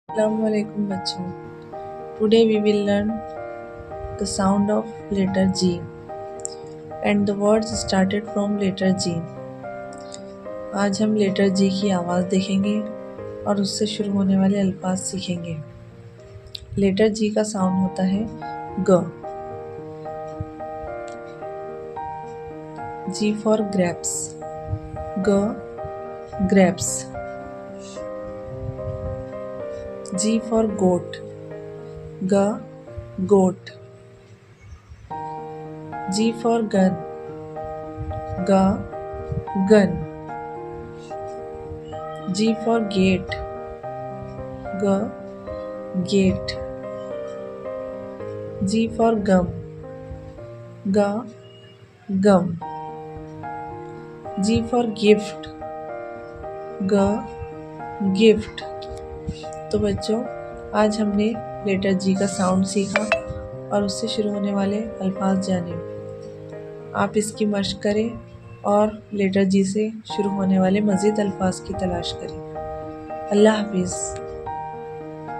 Assalamualaikum बच्चों. Today we will learn the sound of letter G and the words started from letter G. आज हम letter G की आवाज़ देखेंगे और उससे शुरू होने वाले अल्फाज सीखेंगे. लेटर G का साउंड होता है ग. G for grapes. G grapes. G for goat. G goat. G for gun. G gun. G for gate. G gate. G for gum. G gum. G for gift. G gift. तो बच्चों आज हमने letter जी का sound सीखा और उससे शुरू होने वाले अल्फाज जाने. आप इसकी मशक करें और लेटर जी से शुरू होने वाले मज़ीद अल्फाज की तलाश करें. अल्लाह हाफिज़.